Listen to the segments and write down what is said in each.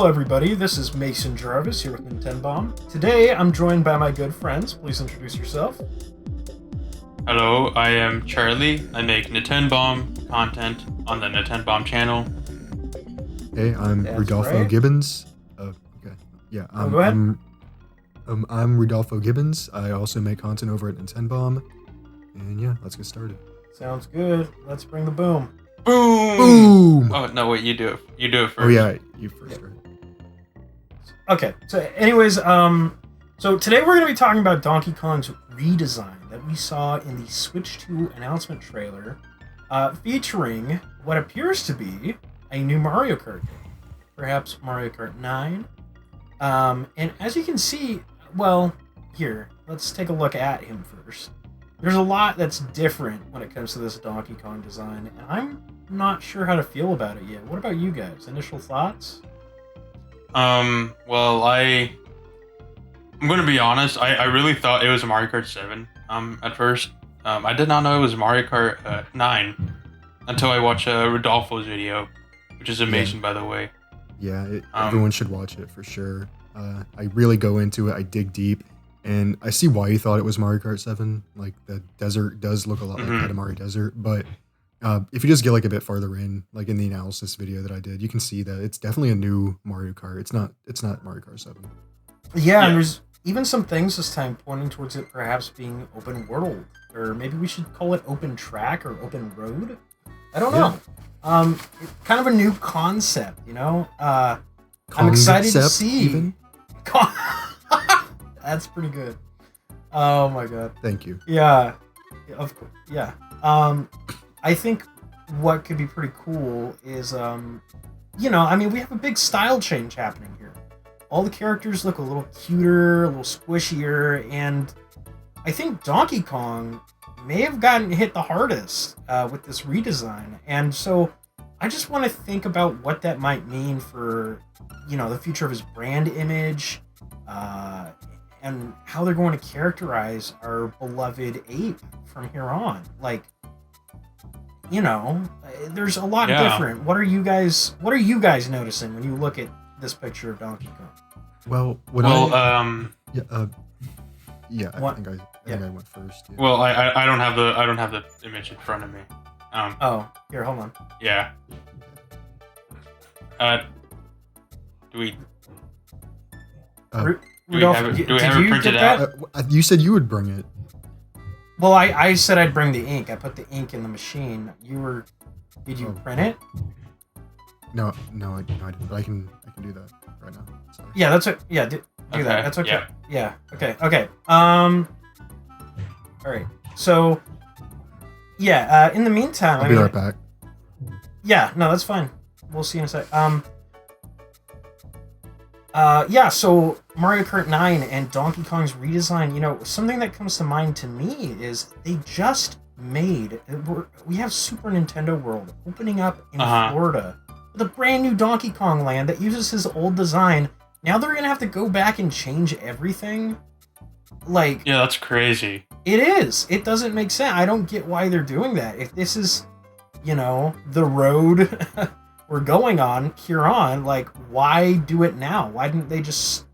Hello everybody, this is Mason Jarvis here with Nintenbomb. Today I'm joined by my good friends. Please introduce yourself. Hello, I am Charlie. I make Nintenbomb content on the Nintenbomb channel. Hey, I'm That's Rudolfo right. Gibbons. Okay. Yeah, Go ahead. I'm Rudolfo Gibbons. I also make content over at Nintenbomb. And yeah, let's get started. Sounds good. Let's bring the boom. Boom! Boom! Oh no, wait, you do it. You do it first. Oh yeah, you first, right? Okay, so anyways, so today we're going to be talking about Donkey Kong's redesign that we saw in the Switch 2 announcement trailer, featuring what appears to be a new Mario Kart game, perhaps Mario Kart 9. And as you can see, well, here, let's take a look at him first. There's a lot that's different when it comes to this Donkey Kong design, and I'm not sure how to feel about it yet. What about you guys? Initial thoughts? Well, I'm gonna be honest. I really thought it was Mario Kart 7. At first, I did not know it was Mario Kart 9 until I watched Rodolfo's video, which is amazing, by the way. Yeah, everyone should watch it for sure. I really go into it. I dig deep, and I see why you thought it was Mario Kart 7. Like the desert does look a lot like Katamari Desert, but if you just get like a bit farther in, like in the analysis video that I did, you can see that it's definitely a new Mario Kart. It's not Mario Kart 7. Yeah, and there's even some things this time pointing towards it perhaps being open world, or maybe we should call it open track or open road. I don't know. Kind of a new concept, you know. I'm excited to see. Even? That's pretty good. Oh my god. Thank you. Yeah, of course. Yeah. I think what could be pretty cool is, we have a big style change happening here. All the characters look a little cuter, a little squishier, and I think Donkey Kong may have gotten hit the hardest with this redesign. And so I just want to think about what that might mean for, the future of his brand image, and how they're going to characterize our beloved ape from here on. Like, there's a lot different. What are you guys noticing when you look at this picture of Donkey Kong? Well, I think I went first. Yeah. Well, I don't have the image in front of me. Here, hold on. Yeah. Do we Rudolph, have it did you printed get out? that? You said you would bring it. Well, I said I'd bring the ink. I put the ink in the machine. Did you print it? No, I didn't. But I can do that right now. Sorry. Yeah, that's it. Yeah, do Okay, that. That's okay. Yeah. Okay. All right. So, in the meantime, I'll be right back. Yeah, no, that's fine. We'll see in a sec. So Mario Kart 9 and Donkey Kong's redesign, something that comes to mind to me is they just we have Super Nintendo World opening up in Florida with a brand new Donkey Kong land that uses his old design. Now they're going to have to go back and change everything. Like, Yeah, that's crazy. it is. It doesn't make sense. I don't get why they're doing that. If this is, the road we're going on here on, like, why do it now? Why didn't they just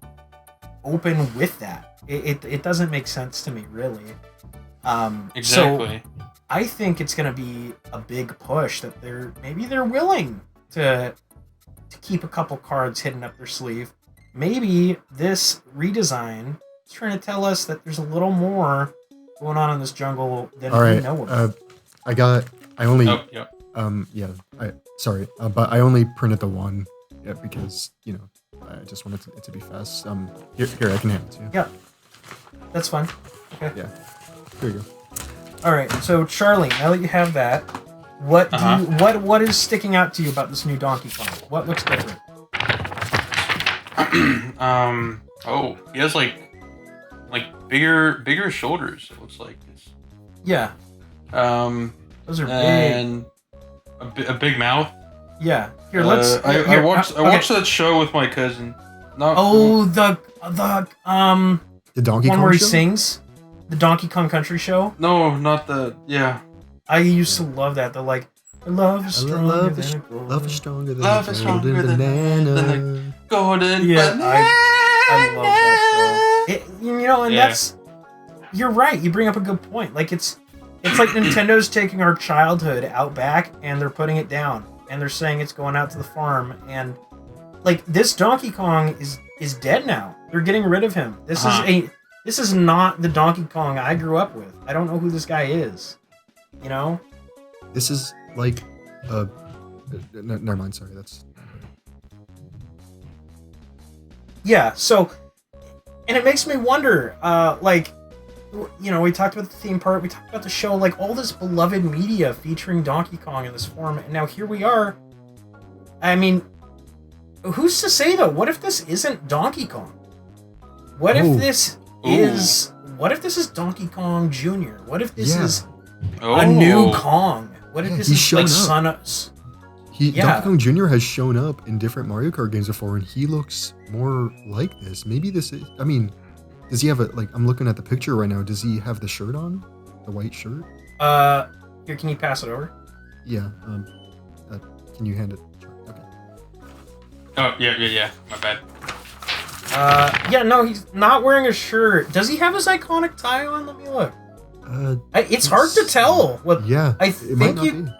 open with that? It doesn't make sense to me, really. Exactly. So I think it's going to be a big push that they're willing to keep a couple cards hidden up their sleeve. Maybe this redesign is trying to tell us that there's a little more going on in this jungle than we know about. But I only printed the one, because I just wanted it to be fast. Here I can hand it to you. Yeah, that's fine. Okay. Yeah, here you go. All right. So Charlie, now that you have that, what is sticking out to you about this new Donkey Kong? What looks different? He has like bigger shoulders. It looks like this. Yeah. Those are big. And a big mouth. Yeah. Here, let's. I watched that show with my cousin. The Donkey one Kong where he show? sings, the Donkey Kong Country show. No, not the. Yeah. I used to love that. The like, Love is stronger Love than is, a gold. love is stronger than Love a is golden stronger than banana. Golden Yeah, banana. I love that show. And Yeah. that's, you're right. You bring up a good point. Like it's like Nintendo's taking our childhood out back and they're putting it down and they're saying it's going out to the farm, and like this Donkey Kong is dead now. They're getting rid of him. This is not the Donkey Kong I grew up with. I don't know who this guy is. You know? This is like, never mind. Sorry, that's. Yeah. So, and it makes me wonder. We talked about the theme park. We talked about the show. Like all this beloved media featuring Donkey Kong in this form, and now here we are. I mean, who's to say though? What if this isn't Donkey Kong? What if this is? What if this is Donkey Kong Jr.? What if this is a new Kong? What if this is like Donkey Kong Jr. has shown up in different Mario Kart games before, and he looks more like this. Maybe this is. I mean, does he have I'm looking at the picture right now. Does he have the shirt on? The white shirt? Here, can you pass it over? Yeah. Can you hand it? Okay. Oh, yeah. My bad. No, he's not wearing a shirt. Does he have his iconic tie on? Let me look. It's hard to tell. I think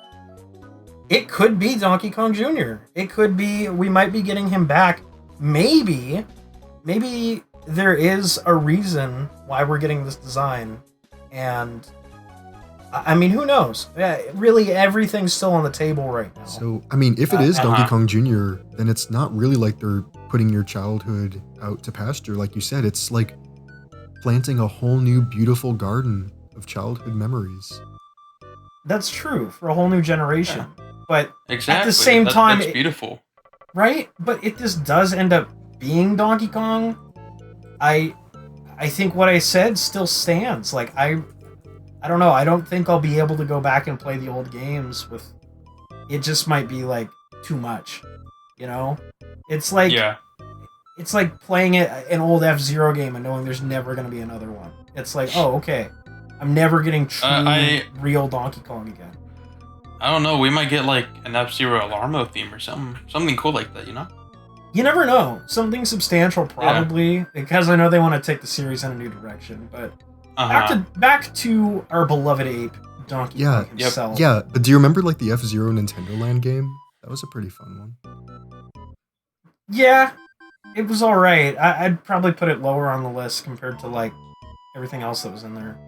it could be Donkey Kong Jr. It could be, we might be getting him back. Maybe there is a reason why we're getting this design. And, I mean, who knows? Really, everything's still on the table right now. So, I mean, if it is Donkey Kong Jr., then it's not really like they're putting your childhood out to pasture. Like you said, it's like planting a whole new beautiful garden of childhood memories. That's true for a whole new generation. Yeah. But exactly. At the same time, that's beautiful. Right? But if this does end up being Donkey Kong, I think what I said still stands. Like, I don't know. I don't think I'll be able to go back and play the old games with... It just might be, like, too much. You know? It's like... Yeah. It's like playing an old F-Zero game and knowing there's never going to be another one. It's like, oh, okay. I'm never getting real Donkey Kong again. I don't know. We might get, like, an F-Zero Alarmo theme or something cool like that, you know? You never know. Something substantial, probably, because I know they want to take the series in a new direction. But back to our beloved ape, Donkey Kong himself. Yeah, but do you remember like the F-Zero Nintendo Land game? That was a pretty fun one. Yeah, it was all right. I'd probably put it lower on the list compared to like everything else that was in there.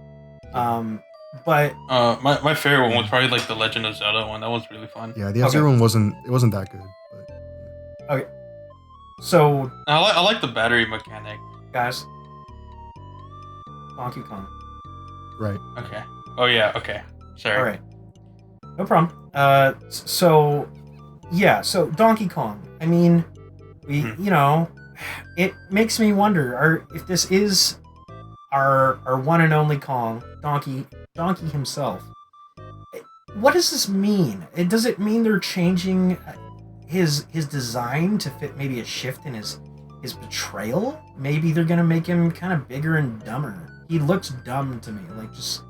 But my favorite one was probably like the Legend of Zelda one. That was really fun. Yeah, the F-Zero one wasn't that good. But... Okay. So I like the battery mechanic, guys. Donkey Kong. Right. Okay. Oh yeah. Okay. Sorry. All right. No problem. So Donkey Kong. I mean, it makes me wonder if this is our one and only Kong, Donkey himself. What does this mean? Does it mean they're changing his design to fit maybe a shift in his betrayal? Maybe they're gonna make him kind of bigger and dumber. He looks dumb to me. Like, just,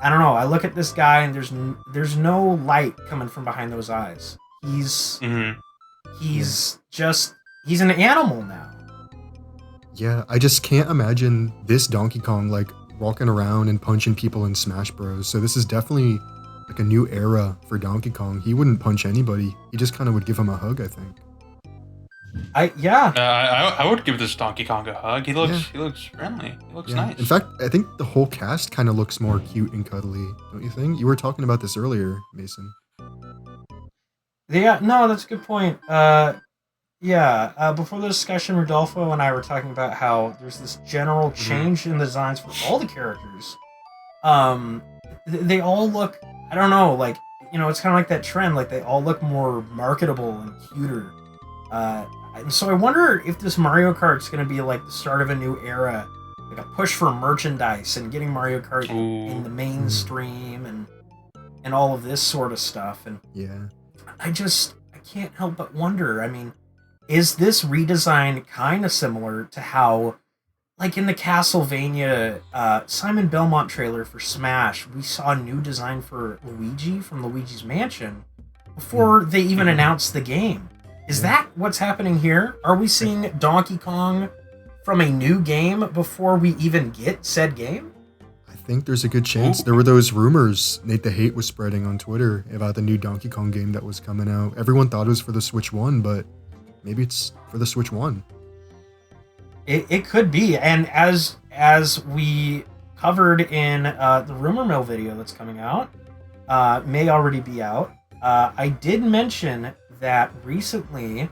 I don't know. I look at this guy and there's no light coming from behind those eyes. He's an animal now. Yeah, I just can't imagine this Donkey Kong like walking around and punching people in Smash Bros. So this is definitely like a new era for Donkey Kong. He wouldn't punch anybody. He just kind of would give him a hug, I think. I would give this Donkey Kong a hug. He looks friendly. He looks nice. In fact, I think the whole cast kind of looks more cute and cuddly, don't you think? You were talking about this earlier, Mason. Yeah, no, that's a good point. Before the discussion, Rodolfo and I were talking about how there's this general change in the designs for all the characters. They all look, I don't know, like, it's kind of like that trend, like they all look more marketable and cuter. And so I wonder if this Mario Kart's going to be like the start of a new era, like a push for merchandise and getting Mario Kart in the mainstream and all of this sort of stuff. And yeah, I can't help but wonder. I mean, is this redesign kind of similar to how, like in the Castlevania Simon Belmont trailer for Smash, we saw a new design for Luigi from Luigi's Mansion, before they even Mhm. announced the game. Is Yeah. that what's happening here? Are we seeing Donkey Kong from a new game before we even get said game? I think there's a good chance. Ooh. There were those rumors Nate the Hate was spreading on Twitter about the new Donkey Kong game that was coming out. Everyone thought it was for the Switch 1, but maybe it's for the Switch 1. It could be, and as we covered in the rumor mill video that's coming out, may already be out. I did mention that recently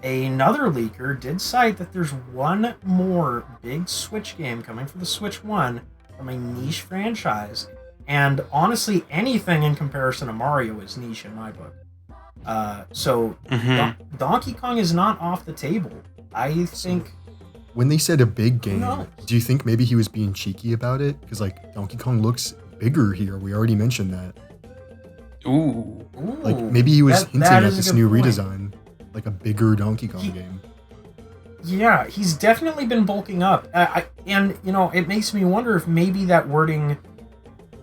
another leaker did cite that there's one more big Switch game coming for the Switch 1 from a niche franchise, and honestly, anything in comparison to Mario is niche in my book. So Mhm. Donkey Kong is not off the table. I think. When they said a big game, knows? do you think maybe he was being cheeky about it? Because like Donkey Kong looks bigger here. We already mentioned that. Ooh. Like Ooh, maybe he was that hinting at is a this good new point. redesign, like a bigger Donkey Kong game. Yeah, he's definitely been bulking up. And, it makes me wonder if maybe that wording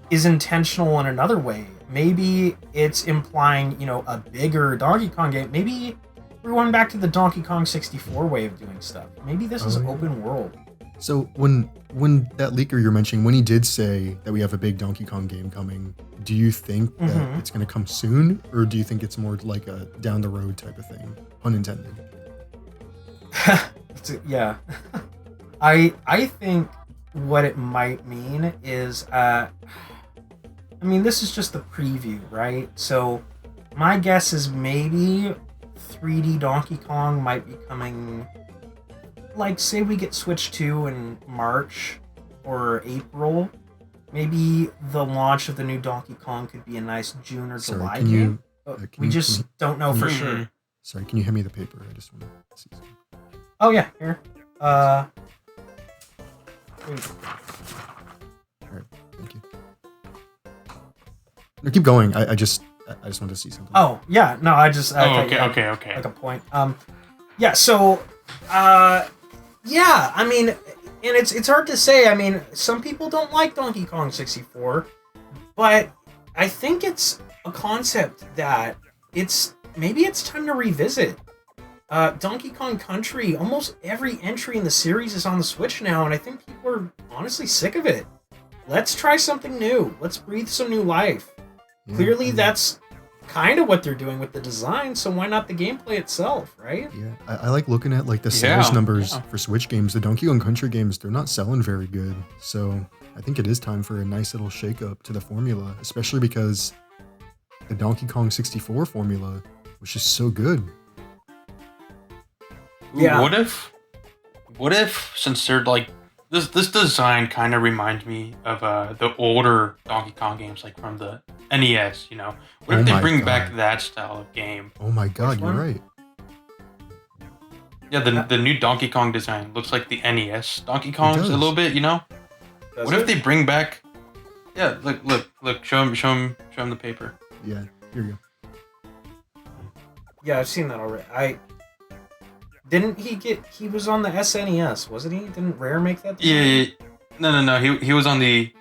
is intentional in another way. Maybe it's implying, a bigger Donkey Kong game. Maybe we're going back to the Donkey Kong 64 way of doing stuff. Maybe this is Oh, yeah. open world. So when that leaker you're mentioning, when he did say that we have a big Donkey Kong game coming, do you think that Mhm. it's going to come soon, or do you think it's more like a down the road type of thing? Pun intended. Yeah. I think what it might mean is, this is just the preview, right? So my guess is maybe 3D Donkey Kong might be coming, like, say we get Switch 2 in March or April. Maybe the launch of the new Donkey Kong could be a nice June or Sorry, July can you- game. But can we you- just can don't know can for you- sure. Sorry, can you hand me the paper? I just want to see something. Oh yeah, here. Wait. All right, thank you. No, keep going. I just wanted to see something. Oh yeah, no, I thought Oh, you had, okay. like a point. Yeah. So, yeah. And it's hard to say. Some people don't like Donkey Kong 64, but I think it's a concept that maybe it's time to revisit. Donkey Kong Country, almost every entry in the series is on the Switch now, and I think people are honestly sick of it. Let's try something new. Let's breathe some new life. Yeah, Clearly, I mean, that's kind of what they're doing with the design, so why not the gameplay itself, right? Yeah, I like looking at like the sales Yeah, numbers yeah. for Switch games. The Donkey Kong Country games, they're not selling very good. So I think it is time for a nice little shake-up to the formula, especially because the Donkey Kong 64 formula was just so good. Ooh, Yeah. What if since they're like this design kind of reminds me of the older Donkey Kong games, like from the NES. What Oh if they my bring God. back that style of game? Oh my god, Which you're one? right. Yeah, the new Donkey Kong design looks like the NES Donkey Kongs a does. little bit. Does What it? if they bring back? Yeah, look, show him the paper. Yeah, here you go. Yeah, I've seen that already. Didn't he get? He was on the SNES, wasn't he? Didn't Rare make that? Yeah, design? no. He was on the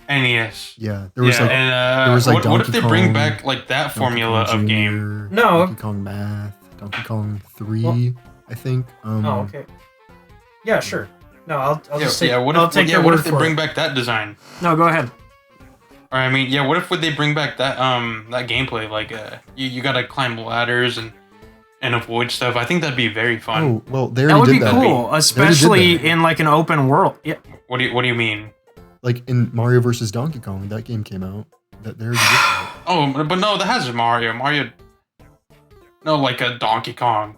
NES. Yeah, there was yeah, like and there was, like, what if Donkey they bring Kong, back like that Donkey formula Kong of game? Jr., No. Donkey Kong Math, Donkey Kong 3, Well- I think. Oh, okay. Yeah, sure. No, I'll Yeah, just take. yeah. What I'll if? take Yeah, your what word if they for bring it. back that design? No, go ahead. Or what if would they bring back that that gameplay? Like you gotta climb ladders and avoid stuff. I think that'd be very fun. Oh, well, they That already would be did that. cool, especially that. in like an open world. Yeah. What do you mean? Like in Mario vs. Donkey Kong, that game came out. That they already did that. Oh, but no, that has Mario. No, like a Donkey Kong.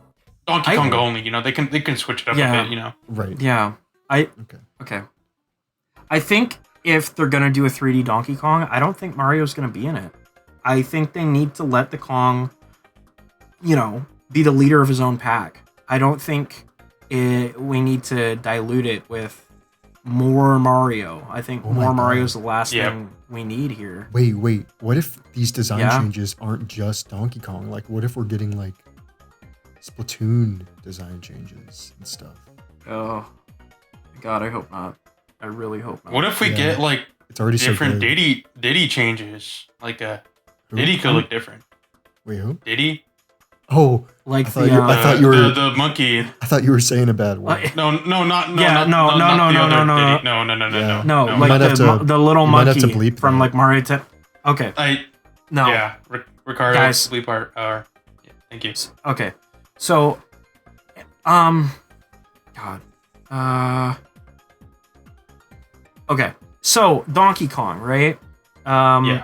Donkey Kong only. They can switch it up Yeah. a bit. Right. Yeah. Okay. I think if they're gonna do a 3D Donkey Kong, I don't think Mario's gonna be in it. I think they need to let the Kong, be the leader of his own pack. I don't think we need to dilute it with more Mario. I think Oh my more God. Mario's the last Yep. thing we need here. Wait. What if these design Yeah. changes aren't just Donkey Kong? Like, what if we're getting like Splatoon design changes and stuff? Oh, God, I hope not. I really hope not. What if we Yeah. get like It's already different so good. Diddy changes? Like Who? Diddy could look different. Wait, who? Diddy? Oh, Like I thought you were the monkey. I thought you were saying a bad word. No, not Yeah, not, no, not, no, not no, the no, other no, Diddy. No, Yeah. no, You like might have to- the little you might have to monkey bleep from that. like Mario. Okay, no, Yeah, Ricardo, Guys. bleep art. Yeah, thank you. okay. So, God, okay. So Donkey Kong, right? Yeah.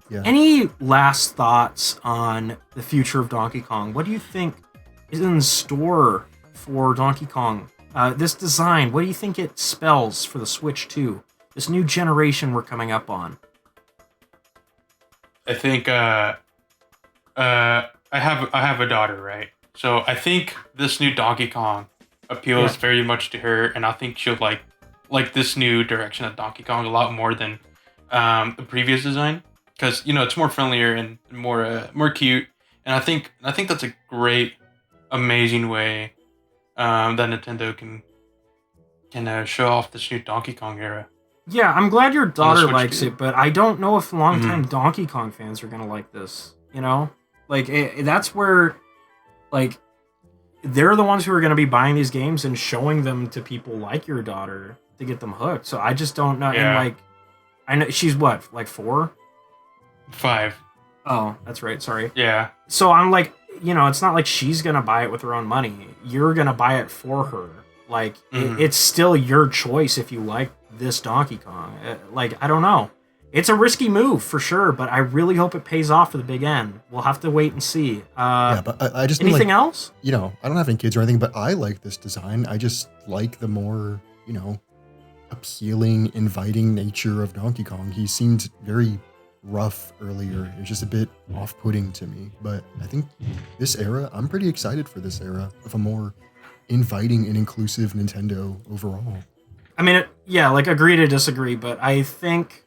Yeah. Any last thoughts on the future of Donkey Kong? What do you think is in store for Donkey Kong? This design, what do you think it spells for the Switch 2? This new generation we're coming up on. I think I have a daughter, right? So I think this new Donkey Kong appeals very much to her, and I think she'll like this new direction of Donkey Kong a lot more than the previous design, because it's more friendlier and more cute, and I think that's a great, amazing way that Nintendo can show off this new Donkey Kong era. Yeah, I'm glad your daughter Switch likes 2. it, but I don't know if longtime Donkey Kong fans are gonna like this. Like that's where, like, they're the ones who are gonna be buying these games and showing them to people like your daughter to get them hooked. So I just don't know. Yeah. And like, I know she's what, like 4? 5. Oh, that's right. Sorry. Yeah. So I'm like, it's not like she's gonna buy it with her own money. You're gonna buy it for her. Like, it's still your choice if you like this Donkey Kong. Like, I don't know. It's a risky move for sure, but I really hope it pays off for the big end. We'll have to wait and see. Yeah, but I just mean, Anything like, else? I don't have any kids or anything, but I like this design. I just like the more, appealing, inviting nature of Donkey Kong. He seemed very rough earlier. It was just a bit off-putting to me. But I think this era, I'm pretty excited for this era of a more inviting and inclusive Nintendo overall. I mean, like, agree to disagree, but I think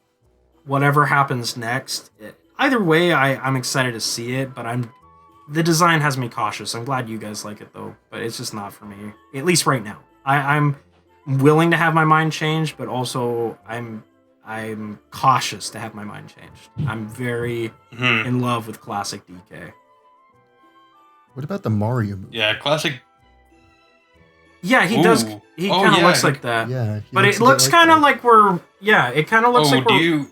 whatever happens next, either way, I'm excited to see it, but the design has me cautious. I'm glad you guys like it, though, but it's just not for me, at least right now. I'm willing to have my mind changed, but also I'm cautious to have my mind changed. I'm very in love with classic DK. What about the Mario movie? Yeah, classic. Yeah, he does. He kind of looks like that. Yeah, But it looks kind of like we're. Yeah, it kind of looks like we're.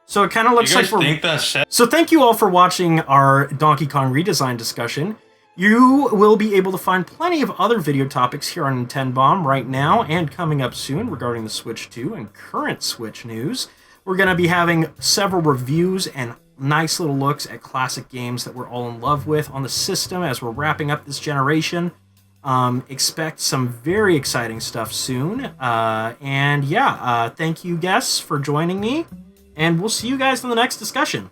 So it kind of looks like we're. Think that's set? So thank you all for watching our Donkey Kong redesign discussion. You will be able to find plenty of other video topics here on Nintenbomb right now and coming up soon regarding the Switch 2 and current Switch news. We're going to be having several reviews and nice little looks at classic games that we're all in love with on the system as we're wrapping up this generation. Expect some very exciting stuff soon. Thank you, guests, for joining me. And we'll see you guys in the next discussion.